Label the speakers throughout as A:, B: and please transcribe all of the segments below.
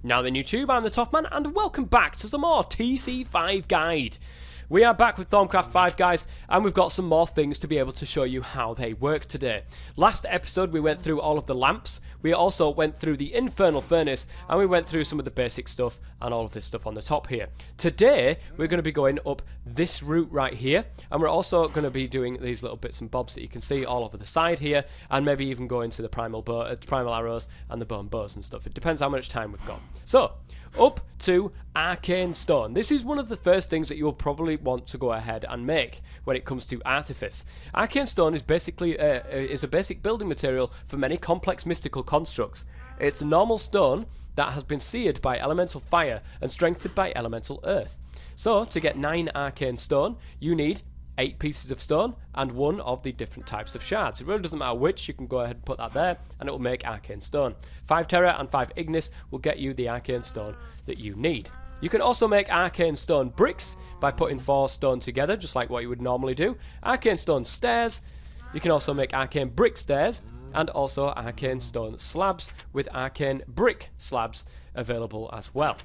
A: Now then YouTube, I'm the Toff Man, and welcome back to some more TC5 Guide. We are back with Thaumcraft 5, guys, and we've got some more things to be able to show you how they work today. Last episode we went through all of the lamps, we also went through the infernal furnace, and we went through some of the basic stuff and all of this stuff on the top here. Today we're going to be going up this route right here, and we're also going to be doing these little bits and bobs that you can see all over the side here, and maybe even go into the Primal Arrows and the Bone Bows and stuff. It depends how much time we've got. So, up to Arcane Stone. This is one of the first things that you'll probably want to go ahead and make when it comes to Artifice. Arcane Stone is basically is a basic building material for many complex mystical constructs. It's a normal stone that has been seared by elemental fire and strengthened by elemental earth. So, to get 9 Arcane Stone, you need 8 pieces of stone and 1 of the different types of shards. It really doesn't matter which, you can go ahead and put that there and it will make Arcane Stone. 5 Terra and 5 Ignis will get you the Arcane Stone that you need. You can also make Arcane Stone bricks by putting 4 stone together, just like what you would normally do. Arcane Stone stairs, you can also make Arcane brick stairs, and also Arcane Stone slabs with Arcane brick slabs available as well.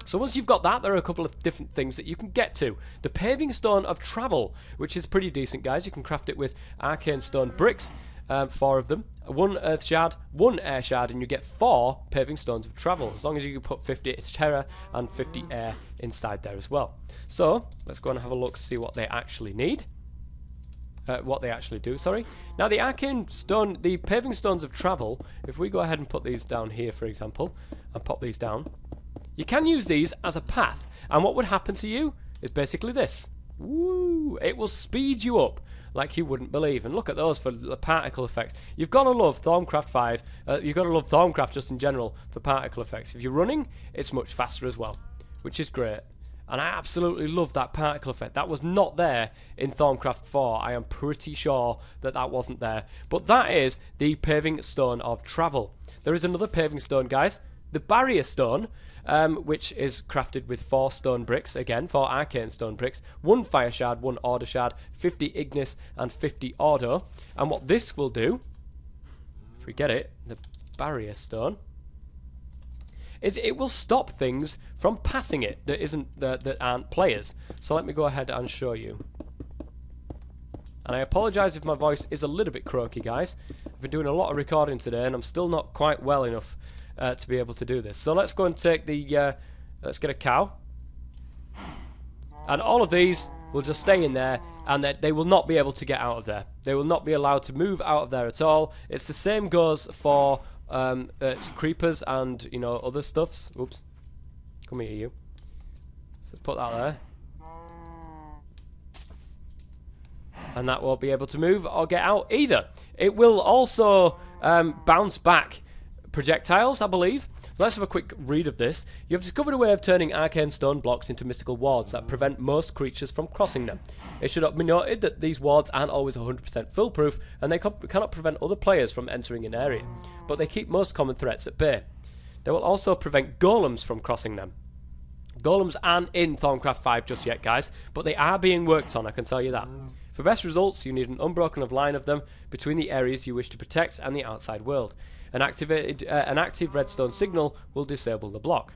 A: So once you've got that, there are a couple of different things that you can get to. The Paving Stone of Travel, which is pretty decent, guys. You can craft it with Arcane Stone bricks, 4 of them, 1 Earth Shard, 1 Air Shard, and you get 4 Paving Stones of Travel, as long as you can put 50 Terra and 50 Air inside there as well. So, let's go and have a look to see what they actually need. What they actually do, sorry. Now the Arcane Stone, the Paving Stones of Travel, if we go ahead and put these down here, for example, and pop these down, you can use these as a path, and what would happen to you is basically this. Woo! It will speed you up like you wouldn't believe, and look at those for the particle effects. You've got to love Thaumcraft 5, you've got to love Thaumcraft just in general for particle effects. If you're running, it's much faster as well, which is great. And I absolutely love that particle effect. That was not there in Thaumcraft 4. I am pretty sure that that wasn't there. But that is the Paving Stone of Travel. There is another Paving Stone, guys. The Barrier Stone, which is crafted with 4 stone bricks, again, 4 Arcane Stone bricks, 1 Fire Shard, 1 Order Shard, 50 Ignis, and 50 Order. And what this will do, if we get it, the Barrier Stone, is it will stop things from passing it that aren't players. So let me go ahead and show you. And I apologise if my voice is a little bit croaky, guys. I've been doing a lot of recording today and I'm still not quite well enough to be able to do this. So let's go and take the, let's get a cow. And all of these will just stay in there, and they will not be able to get out of there. They will not be allowed to move out of there at all. It's the same goes for it's creepers and, you know, other stuffs. Oops. Come here, you. So let's put that there. And that won't be able to move or get out either. It will also bounce back projectiles, I believe. Let's have a quick read of this. You have discovered a way of turning arcane stone blocks into mystical wards that prevent most creatures from crossing them. It should be noted that these wards aren't always 100% foolproof, and they cannot prevent other players from entering an area, but they keep most common threats at bay. They will also prevent golems from crossing them. Golems aren't in Thaumcraft 5 just yet, guys, but they are being worked on, I can tell you that. For best results, you need an unbroken line of them between the areas you wish to protect and the outside world. An active redstone signal will disable the block.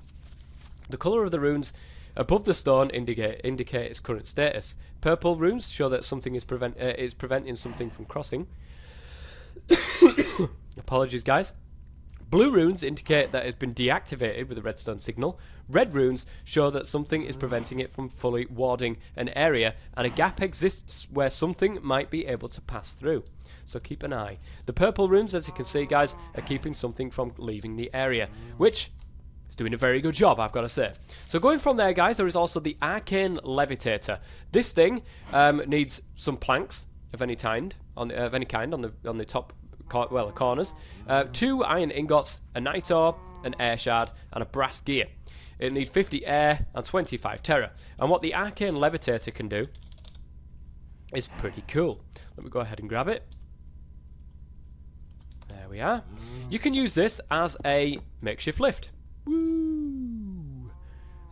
A: The colour of the runes above the stone indicate its current status. Purple runes show that something is preventing something from crossing. Apologies, guys. Blue runes indicate that it's been deactivated with a redstone signal. Red runes show that something is preventing it from fully warding an area, and a gap exists where something might be able to pass through. So keep an eye. The purple runes, as you can see, guys, are keeping something from leaving the area, which is doing a very good job, I've got to say. So going from there, guys, there is also the Arcane Levitator. This thing needs some planks of any kind on the top corners, 2 iron ingots, a night ore, an air shard, and a brass gear. It'll need 50 air and 25 terra. And what the Arcane Levitator can do is pretty cool. Let me go ahead and grab it. There we are. You can use this as a makeshift lift. Woo!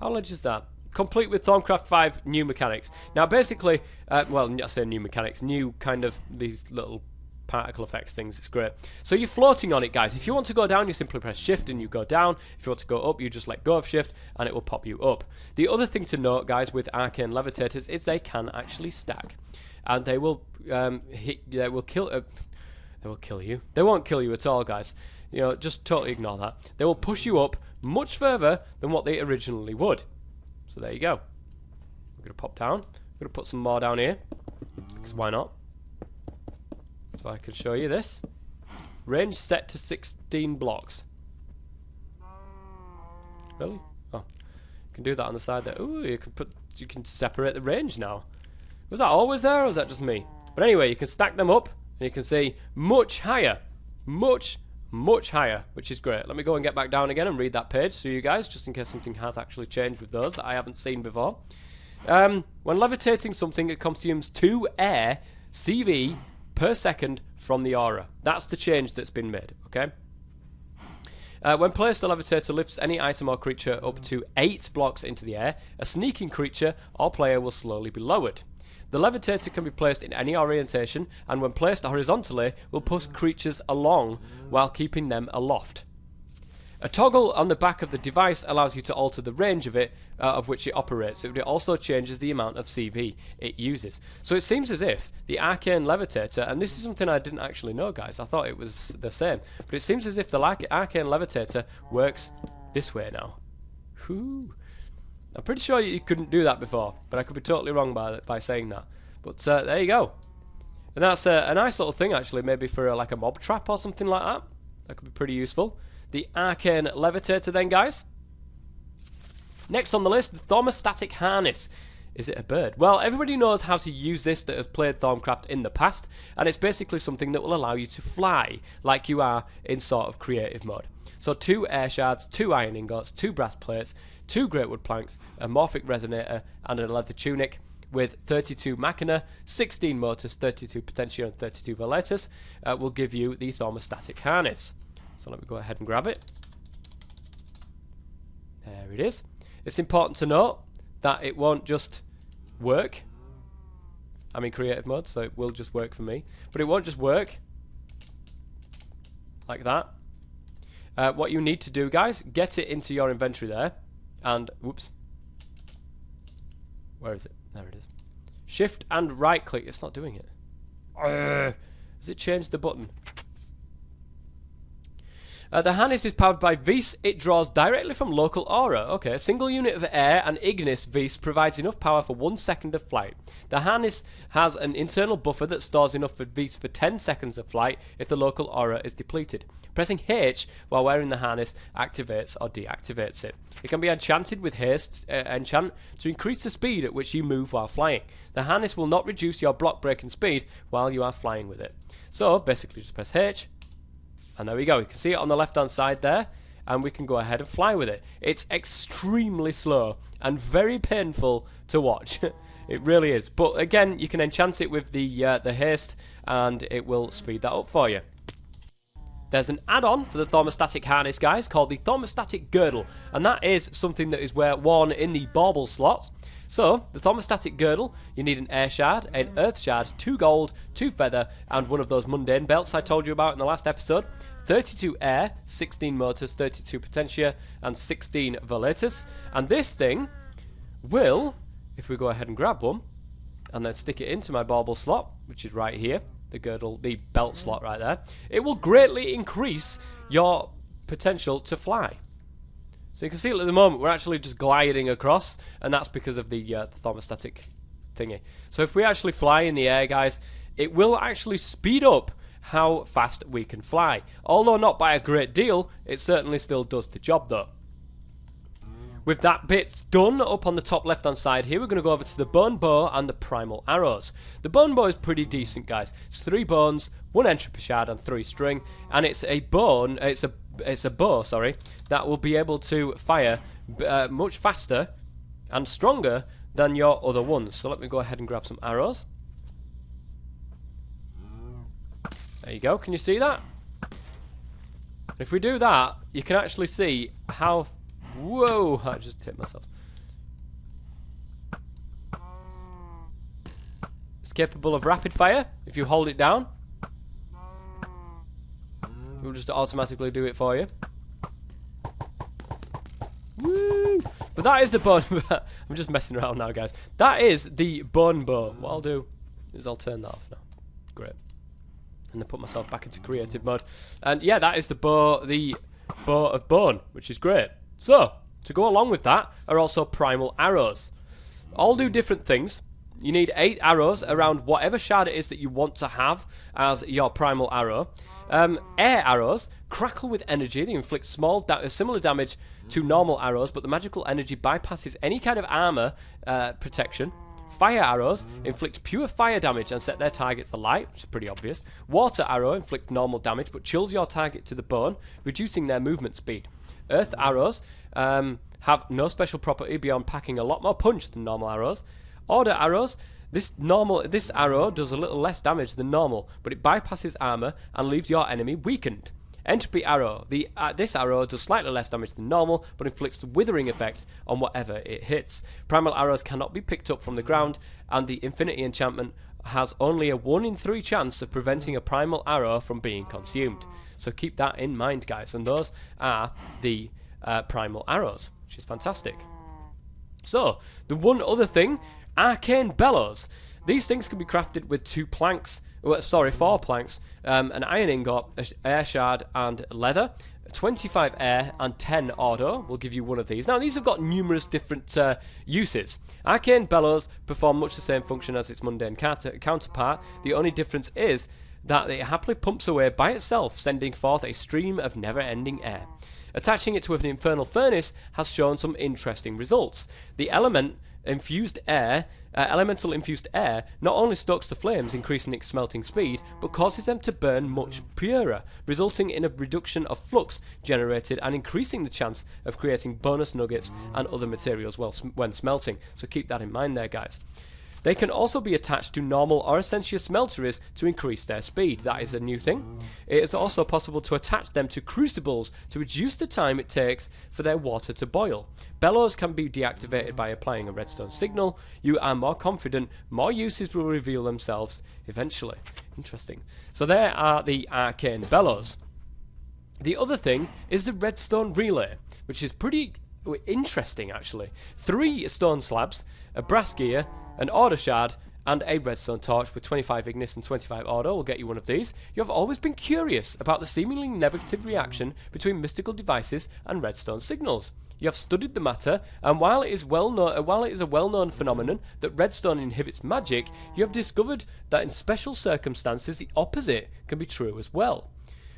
A: How large is that? Complete with Thaumcraft 5 new mechanics. Now basically, well, I say new mechanics, new kind of these little particle effects things. It's great. So you're floating on it, guys. If you want to go down, you simply press shift and you go down. If you want to go up, you just let go of shift and it will pop you up. The other thing to note, guys, with Arcane Levitators is they can actually stack, and they will they will kill you. They won't kill you at all, guys. You know, just totally ignore that. They will push you up much further than what they originally would. So there you go. We're gonna pop down. I'm gonna put some more down here because why not? So I can show you this. Range set to 16 blocks. Really? Oh, you can do that on the side there. Ooh, you can separate the range now. Was that always there, or was that just me? But anyway, you can stack them up, and you can see much higher, much higher, which is great. Let me go and get back down again and read that page so you guys, just in case something has actually changed with those that I haven't seen before. When levitating something, it consumes 2 air CV per second from the aura. That's the change that's been made, okay? When placed, the levitator lifts any item or creature up to 8 blocks into the air. A sneaking creature or player will slowly be lowered. The levitator can be placed in any orientation, and when placed horizontally, will push creatures along while keeping them aloft. A toggle on the back of the device allows you to alter the range of it, of which it operates. It also changes the amount of CV it uses. So it seems as if the Arcane Levitator, and this is something I didn't actually know, guys, I thought it was the same, but it seems as if the Arcane Levitator works this way now. Whew. I'm pretty sure you couldn't do that before, but I could be totally wrong by saying that. But there you go. And that's a nice little thing, actually, maybe for like a mob trap or something like that. That could be pretty useful. The Arcane Levitator then, guys. Next on the list, the Thaumostatic Harness. Is it a bird? Well, everybody knows how to use this that have played Thaumcraft in the past, and it's basically something that will allow you to fly like you are in sort of creative mode. So 2 air shards, 2 iron ingots, 2 brass plates, 2 great wood planks, a morphic resonator, and a leather tunic with 32 machina, 16 motors, 32 potentia, and 32 velatus will give you the Thaumostatic Harness. So let me go ahead and grab it. There it is. It's important to note that it won't just work. I'm in creative mode, so it will just work for me. But it won't just work like that. What you need to do, guys, get it into your inventory there. And, whoops. Where is it? There it is. Shift and right click. It's not doing it. Has it changed the button? The harness is powered by Vis. It draws directly from local aura. Okay, a single unit of air and Ignis Vis provides enough power for 1 second of flight. The harness has an internal buffer that stores enough for Vis for 10 seconds of flight if the local aura is depleted. Pressing H while wearing the harness activates or deactivates it. It can be enchanted with haste enchant to increase the speed at which you move while flying. The harness will not reduce your block breaking speed while you are flying with it. So basically just press H. And there we go. You can see it on the left-hand side there, and we can go ahead and fly with it. It's extremely slow and very painful to watch. It really is. But again, you can enchant it with the haste, and it will speed that up for you. There's an add-on for the Thaumostatic Harness, guys, called the Thaumostatic Girdle, and that is something that is worn in the bauble slots. So, the Thaumostatic Girdle, you need an air shard, an earth shard, 2 gold, 2 feather, and one of those mundane belts I told you about in the last episode. 32 air, 16 motors, 32 potentia, and 16 velatus. And this thing will, if we go ahead and grab one, and then stick it into my bauble slot, which is right here, the girdle, the belt slot right there, it will greatly increase your potential to fly. So you can see at the moment we're actually just gliding across, and that's because of the thermostatic thingy. So if we actually fly in the air, guys, it will actually speed up how fast we can fly. Although not by a great deal, it certainly still does the job though. With that bit done, up on the top left hand side here, we're going to go over to the bone bow and the primal arrows. The bone bow is pretty decent, guys. It's 3 bones, 1 entropy shard and 3 string, and it's a bow, sorry, that will be able to fire much faster and stronger than your other ones. So let me go ahead and grab some arrows. There you go, can you see that? If we do that, you can actually see how... Whoa, I just hit myself. It's capable of rapid fire if you hold it down. We'll just automatically do it for you. Woo! But that is the bone. I'm just messing around now, guys. That is the bone bow. What I'll do is I'll turn that off now. Great. And then put myself back into creative mode. And yeah, that is the bow of bone, which is great. So, to go along with that are also Primal Arrows. All do different things. You need 8 arrows around whatever shard it is that you want to have as your Primal Arrow. Air arrows crackle with energy. They inflict similar damage to normal arrows, but the magical energy bypasses any kind of armor protection. Fire arrows inflict pure fire damage and set their targets alight, which is pretty obvious. Water arrow inflict normal damage, but chills your target to the bone, reducing their movement speed. Earth arrows have no special property beyond packing a lot more punch than normal arrows. Order arrows, this arrow does a little less damage than normal, but it bypasses armor and leaves your enemy weakened. Entropy arrow, this arrow does slightly less damage than normal, but inflicts the withering effect on whatever it hits. Primal arrows cannot be picked up from the ground, and the infinity enchantment has only a 1 in 3 chance of preventing a primal arrow from being consumed. So keep that in mind, guys, and those are the primal arrows, which is fantastic. So, the one other thing, Arcane Bellows. These things can be crafted with 4 planks, an iron ingot, an air shard, and leather. 25 air and 10 auto will give you one of these. Now, these have got numerous different uses. Arcane Bellows perform much the same function as its mundane counterpart. The only difference is that it happily pumps away by itself, sending forth a stream of never-ending air. Attaching it to an infernal furnace has shown some interesting results. The elemental infused air not only stokes the flames, increasing its smelting speed, but causes them to burn much purer, resulting in a reduction of flux generated and increasing the chance of creating bonus nuggets and other materials when smelting. So keep that in mind there, guys. They can also be attached to normal or essential smelteries to increase their speed. That is a new thing. It is also possible to attach them to crucibles to reduce the time it takes for their water to boil. Bellows can be deactivated by applying a redstone signal. You are more confident, more uses will reveal themselves eventually. Interesting. So there are the Arcane Bellows. The other thing is the Redstone Relay, which is pretty interesting actually. 3 stone slabs, a brass gear, an order shard, and a redstone torch with 25 ignis and 25 auto will get you one of these. You have always been curious about the seemingly negative reaction between mystical devices and redstone signals. You have studied the matter, and while it is a well-known phenomenon that redstone inhibits magic, you have discovered that in special circumstances the opposite can be true as well.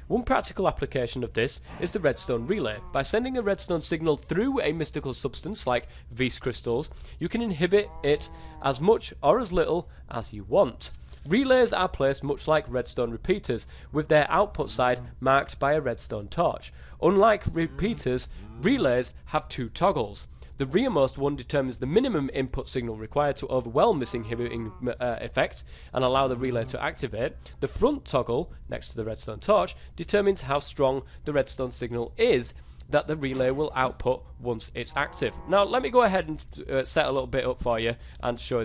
A: One practical application of this is the Redstone Relay. By sending a redstone signal through a mystical substance like Vs crystals, you can inhibit it as much or as little as you want. Relays are placed much like redstone repeaters, with their output side marked by a redstone torch. Unlike repeaters, relays have 2 toggles. The rearmost one determines the minimum input signal required to overwhelm this inhibiting effect and allow the relay to activate. The front toggle, next to the redstone torch, determines how strong the redstone signal is that the relay will output once it's active. Now, let me go ahead and set a little bit up for you and show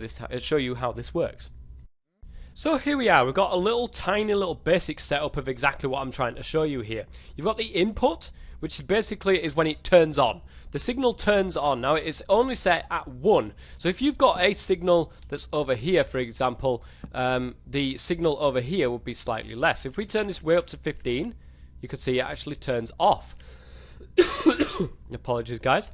A: you how this works. So here we are, we've got a tiny little basic setup of exactly what I'm trying to show you here. You've got the input, which basically is when it turns on. The signal turns on. Now it is only set at 1. So if you've got a signal that's over here, for example, the signal over here would be slightly less. If we turn this way up to 15, you can see it actually turns off. Apologies, guys.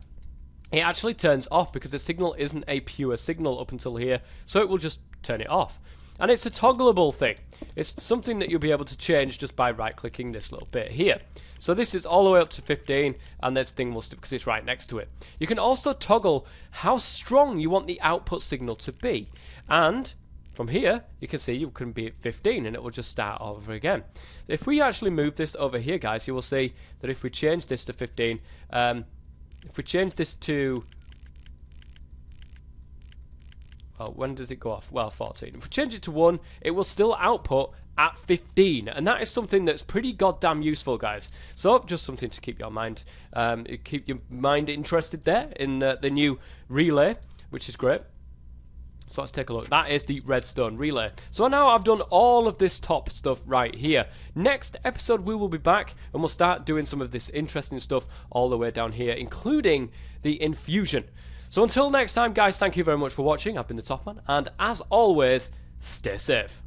A: It actually turns off because the signal isn't a pure signal up until here, so it will just turn it off. And it's a toggleable thing. It's something that you'll be able to change just by right-clicking this little bit here. So this is all the way up to 15, and this thing will stick because it's right next to it. You can also toggle how strong you want the output signal to be. And from here, you can see you can be at 15, and it will just start over again. If we actually move this over here, guys, you will see that if we change this to 15, if we change this to... Well, when does it go off? Well, 14. If we change it to 1, it will still output at 15, and that is something that's pretty goddamn useful, guys. So, just something to keep your mind interested there in the new relay, which is great. So let's take a look. That is the Redstone Relay. So now I've done all of this top stuff right here. Next episode we will be back and we'll start doing some of this interesting stuff all the way down here, including the infusion. So until next time, guys, thank you very much for watching. I've been the Toff Man, and as always, stay safe.